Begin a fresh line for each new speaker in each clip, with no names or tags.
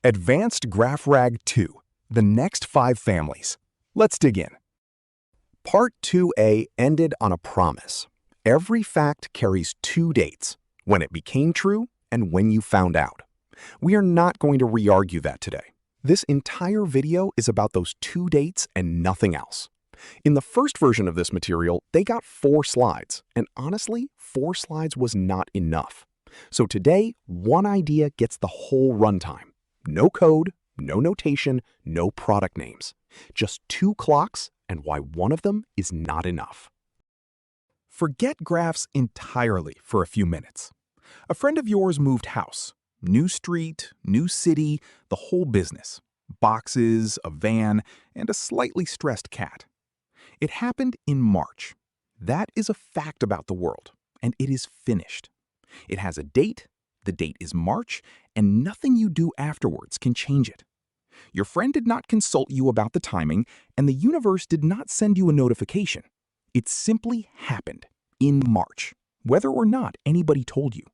Advanced GraphRag 2, the next 5 families. Let's dig in. Part 2a ended on a promise. Every fact carries 2 dates, when it became true and when you found out. We are not going to re-argue that today. This entire video is about those 2 dates and nothing else. In the first version of this material, they got 4 slides, and honestly, 4 slides was not enough. So today, one idea gets the whole runtime. No code, no notation, no product names. Just 2 clocks and why one of them is not enough. Forget graphs entirely for a few minutes. A friend of yours moved house. New street, new city, the whole business. Boxes, a van, and a slightly stressed cat. It happened in March. That is a fact about the world, and it is finished. It has a date, the date is March, and nothing you do afterwards can change it. Your friend did not consult you about the timing, and the universe did not send you a notification. It simply happened in March, whether or not anybody told you.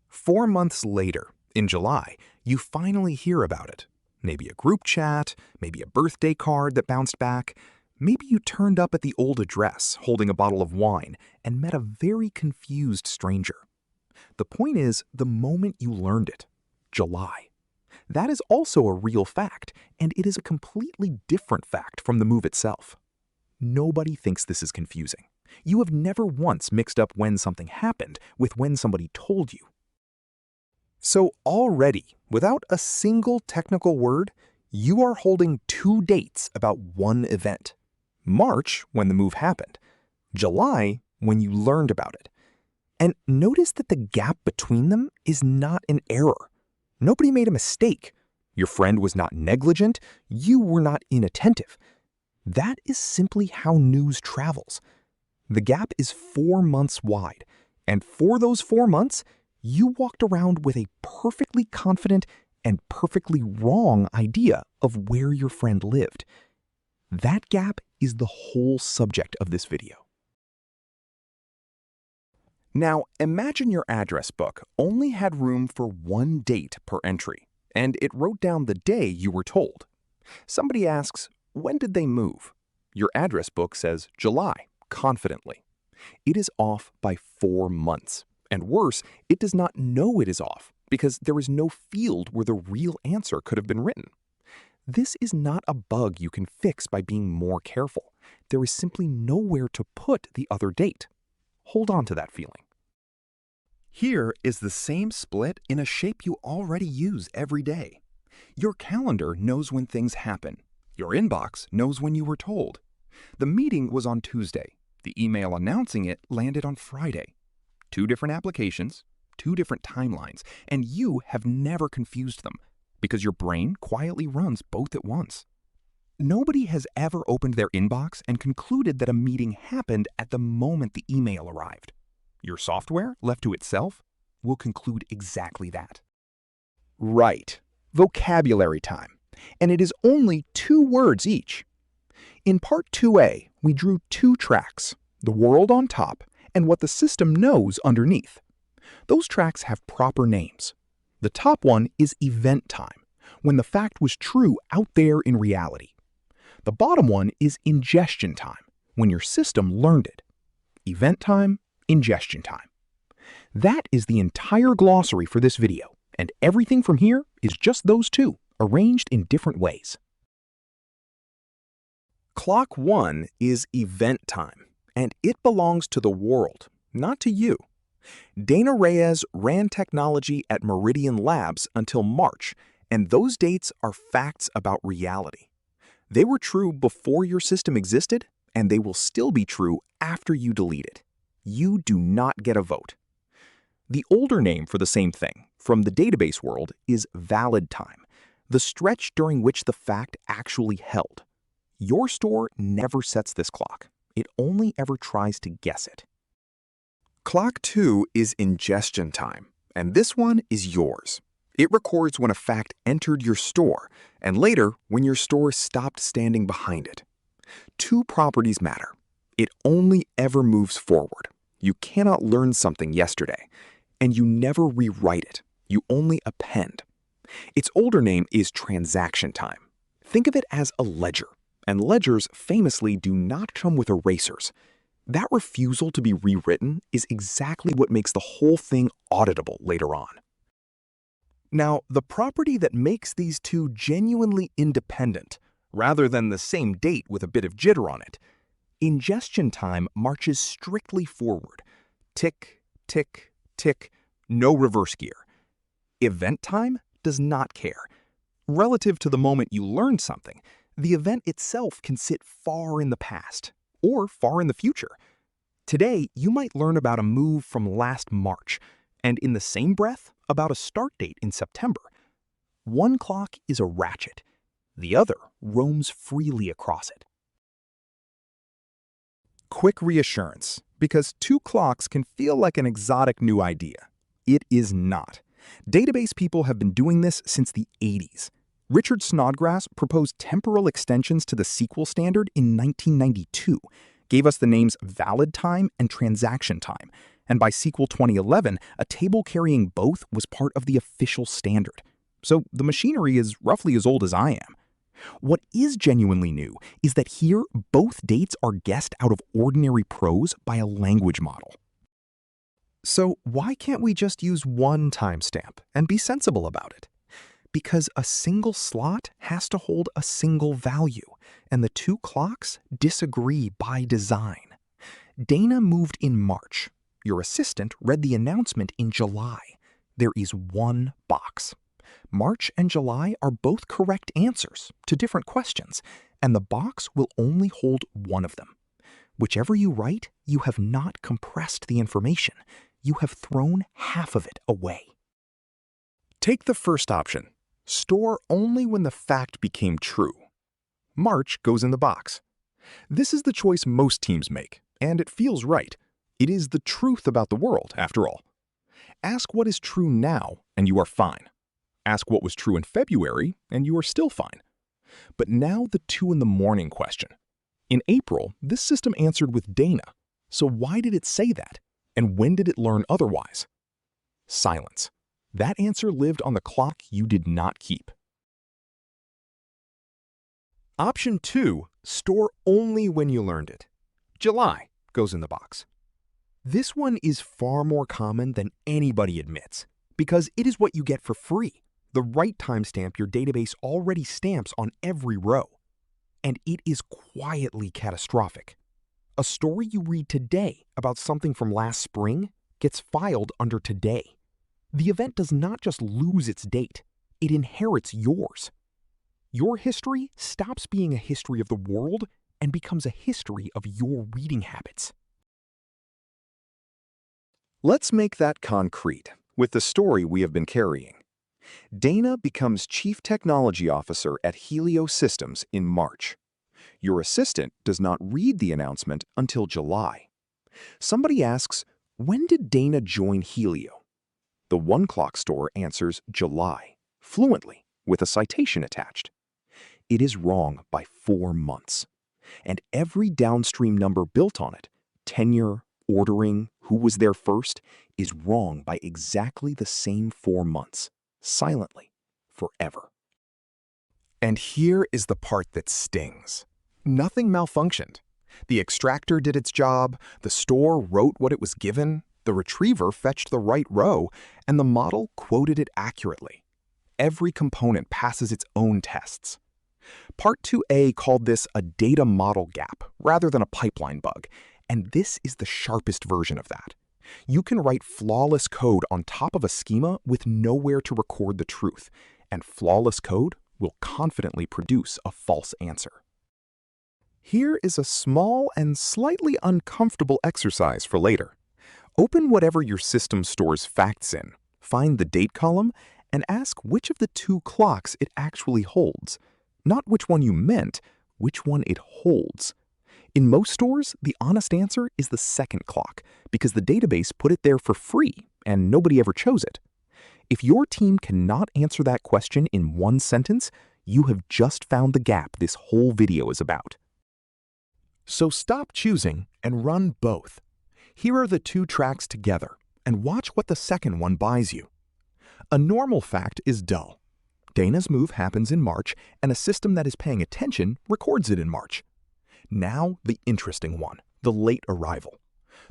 4 months later, in July, you finally hear about it. Maybe a group chat, maybe a birthday card that bounced back. Maybe you turned up at the old address holding a bottle of wine and met a very confused stranger. The point is the moment you learned it, July. That is also a real fact, and it is a completely different fact from the move itself. Nobody thinks this is confusing. You have never once mixed up when something happened with when somebody told you. So already, without a single technical word, you are holding 2 dates about one event. March, when the move happened. July, when you learned about it. And notice that the gap between them is not an error. Nobody made a mistake. Your friend was not negligent. You were not inattentive. That is simply how news travels. The gap is 4 months wide. And for those 4 months, you walked around with a perfectly confident and perfectly wrong idea of where your friend lived. That gap is the whole subject of this video. Now, imagine your address book only had room for 1 date per entry, and it wrote down the day you were told. Somebody asks, when did they move? Your address book says July, confidently. It is off by 4 months. And worse, it does not know it is off because there is no field where the real answer could have been written. This is not a bug you can fix by being more careful. There is simply nowhere to put the other date. Hold on to that feeling. Here is the same split in a shape you already use every day. Your calendar knows when things happen. Your inbox knows when you were told. The meeting was on Tuesday. The email announcing it landed on Friday. 2 different applications, 2 different timelines, and you have never confused them because your brain quietly runs both at once. Nobody has ever opened their inbox and concluded that a meeting happened at the moment the email arrived. Your software, left to itself, will conclude exactly that. Right, vocabulary time, and it is only 2 words each. In Part 2a, we drew 2 tracks, the world on top and what the system knows underneath. Those tracks have proper names. The top one is event time, when the fact was true out there in reality. The bottom one is ingestion time, when your system learned it. Event time, ingestion time. That is the entire glossary for this video, and everything from here is just those 2, arranged in different ways. Clock 1 is event time, and it belongs to the world, not to you. Dana Reyes ran technology at Meridian Labs until March, and those dates are facts about reality. They were true before your system existed, and they will still be true after you delete it. You do not get a vote. The older name for the same thing, from the database world, is valid time, the stretch during which the fact actually held. Your store never sets this clock. It only ever tries to guess it. Clock 2 is ingestion time, and this one is yours. It records when a fact entered your store, and later when your store stopped standing behind it. 2 properties matter. It only ever moves forward. You cannot learn something yesterday, and you never rewrite it. You only append. Its older name is transaction time. Think of it as a ledger, and ledgers famously do not come with erasers. That refusal to be rewritten is exactly what makes the whole thing auditable later on. Now, the property that makes these two genuinely independent, rather than the same date with a bit of jitter on it, ingestion time marches strictly forward. Tick, tick, tick, no reverse gear. Event time does not care. Relative to the moment you learn something, the event itself can sit far in the past or far in the future. Today, you might learn about a move from last March, and in the same breath, about a start date in September. One clock is a ratchet. The other roams freely across it. Quick reassurance, because two clocks can feel like an exotic new idea. It is not. Database people have been doing this since the 80s. Richard Snodgrass proposed temporal extensions to the SQL standard in 1992, gave us the names valid time and transaction time, and by SQL 2011, a table carrying both was part of the official standard. So the machinery is roughly as old as I am. What is genuinely new is that here, both dates are guessed out of ordinary prose by a language model. So why can't we just use one timestamp and be sensible about it? Because a single slot has to hold a single value, and the two clocks disagree by design. Dana moved in March. Your assistant read the announcement in July. There is one box. March and July are both correct answers to different questions, and the box will only hold one of them. Whichever you write, you have not compressed the information. You have thrown half of it away. Take the first option. Store only when the fact became true. March goes in the box. This is the choice most teams make, and it feels right. It is the truth about the world, after all. Ask what is true now, and you are fine. Ask what was true in February, and you are still fine. But now the 2 in the morning question. In April, this system answered with Dana. So why did it say that? And when did it learn otherwise? Silence. That answer lived on the clock you did not keep. Option 2, store only when you learned it. July goes in the box. This one is far more common than anybody admits, because it is what you get for free, the right timestamp your database already stamps on every row. And it is quietly catastrophic. A story you read today about something from last spring gets filed under today. The event does not just lose its date, it inherits yours. Your history stops being a history of the world and becomes a history of your reading habits. Let's make that concrete with the story we have been carrying. Dana becomes Chief Technology Officer at Helio Systems in March. Your assistant does not read the announcement until July. Somebody asks, when did Dana join Helio? The one clock store answers July, fluently, with a citation attached. It is wrong by 4 months. And every downstream number built on it, tenure, ordering, who was there first, is wrong by exactly the same 4 months, silently, forever. And here is the part that stings. Nothing malfunctioned. The extractor did its job, the store wrote what it was given, the retriever fetched the right row, and the model quoted it accurately. Every component passes its own tests. Part 2a called this a data model gap rather than a pipeline bug, and this is the sharpest version of that. You can write flawless code on top of a schema with nowhere to record the truth, and flawless code will confidently produce a false answer. Here is a small and slightly uncomfortable exercise for later. Open whatever your system stores facts in, find the date column, and ask which of the 2 clocks it actually holds. Not which one you meant, which one it holds. In most stores, the honest answer is the second clock, because the database put it there for free, and nobody ever chose it. If your team cannot answer that question in one sentence, you have just found the gap this whole video is about. So stop choosing and run both. Here are the 2 tracks together, and watch what the second one buys you. A normal fact is dull. Dana's move happens in March, and a system that is paying attention records it in March. Now the interesting one, the late arrival.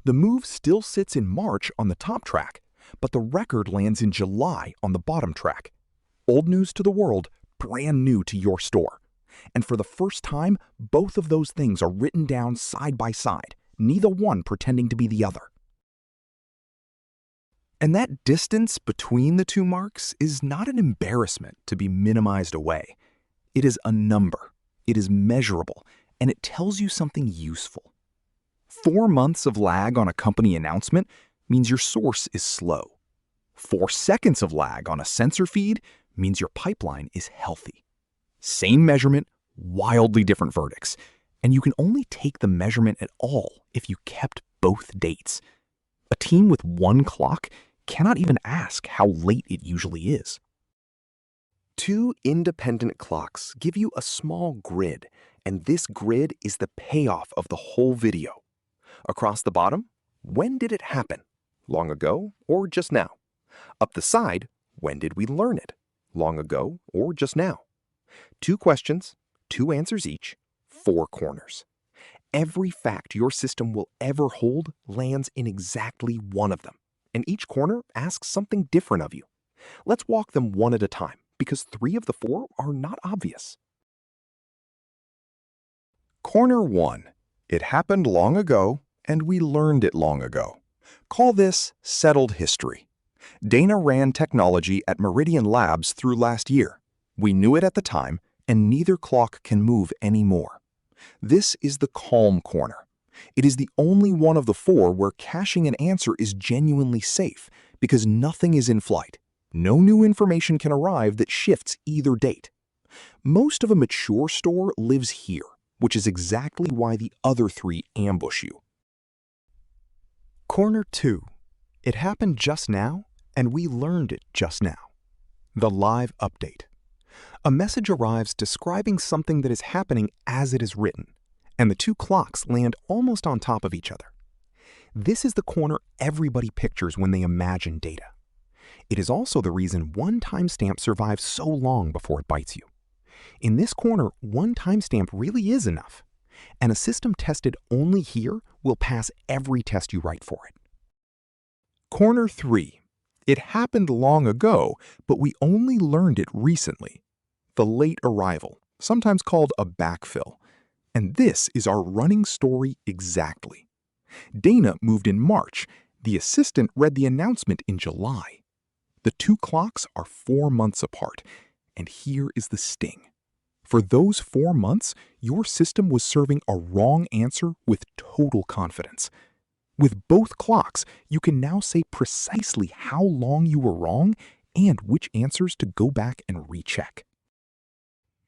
The move still sits in March on the top track, but the record lands in July on the bottom track. Old news to the world, brand new to your store. And for the first time, both of those things are written down side by side, neither one pretending to be the other. And that distance between the two marks is not an embarrassment to be minimized away. It is a number, it is measurable, and it tells you something useful. 4 months of lag on a company announcement means your source is slow. 4 seconds of lag on a sensor feed means your pipeline is healthy. Same measurement, wildly different verdicts. And you can only take the measurement at all if you kept both dates. A team with one clock cannot even ask how late it usually is. 2 independent clocks give you a small grid, and this grid is the payoff of the whole video. Across the bottom, when did it happen? Long ago or just now? Up the side, when did we learn it? Long ago or just now? 2 questions, 2 answers each, 4 corners. Every fact your system will ever hold lands in exactly one of them, and each corner asks something different of you. Let's walk them one at a time, because 3 of the 4 are not obvious. Corner 1. It happened long ago, and we learned it long ago. Call this settled history. Dana ran technology at Meridian Labs through last year. We knew it at the time, and neither clock can move anymore. This is the calm corner. It is the only one of the 4 where caching an answer is genuinely safe because nothing is in flight. No new information can arrive that shifts either date. Most of a mature store lives here, which is exactly why the other 3 ambush you. Corner 2. It happened just now, and we learned it just now. The live update. A message arrives describing something that is happening as it is written, and the 2 clocks land almost on top of each other. This is the corner everybody pictures when they imagine data. It is also the reason one timestamp survives so long before it bites you. In this corner, one timestamp really is enough, and a system tested only here will pass every test you write for it. Corner 3. It happened long ago, but we only learned it recently. The late arrival, sometimes called a backfill. And this is our running story exactly. Dana moved in March. The assistant read the announcement in July. The 2 clocks are 4 months apart, and here is the sting. For those 4 months, your system was serving a wrong answer with total confidence. With both clocks, you can now say precisely how long you were wrong and which answers to go back and recheck.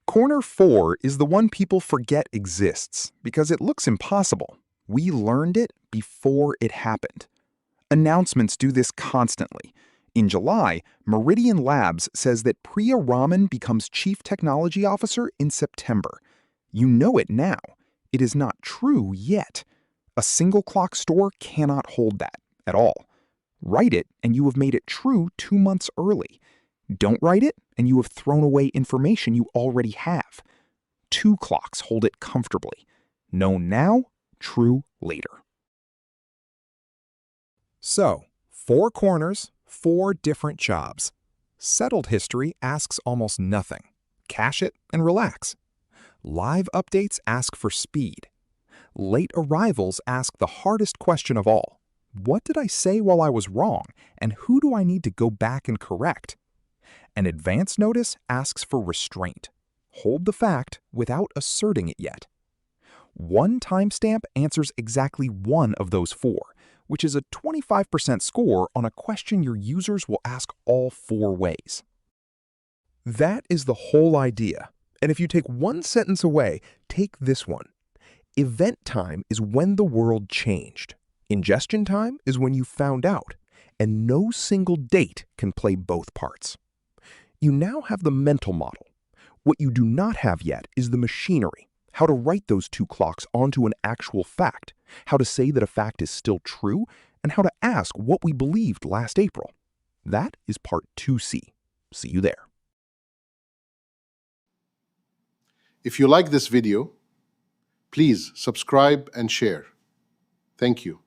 Corner 4 is the one people forget exists because it looks impossible. We learned it before it happened. Announcements do this constantly. In July, Meridian Labs says that Priya Raman becomes Chief Technology Officer in September. You know it now. It is not true yet. A single clock store cannot hold that at all. Write it and you have made it true 2 months early. Don't write it and you have thrown away information you already have. 2 clocks hold it comfortably. Known now, true later. So, 4 corners, 4 different jobs. Settled history asks almost nothing. Cache it and relax. Live updates ask for speed. Late arrivals ask the hardest question of all. What did I say while I was wrong, and who do I need to go back and correct? An advance notice asks for restraint. Hold the fact without asserting it yet. One timestamp answers exactly one of those 4, which is a 25% score on a question your users will ask all 4 ways. That is the whole idea. And if you take one sentence away, take this one. Event time is when the world changed. Ingestion time is when you found out. And no single date can play both parts. You now have the mental model. What you do not have yet is the machinery. How to write those 2 clocks onto an actual fact. How to say that a fact is still true. And how to ask what we believed last April. That is part 2C. See you there.
If you like this video, please subscribe and share. Thank you.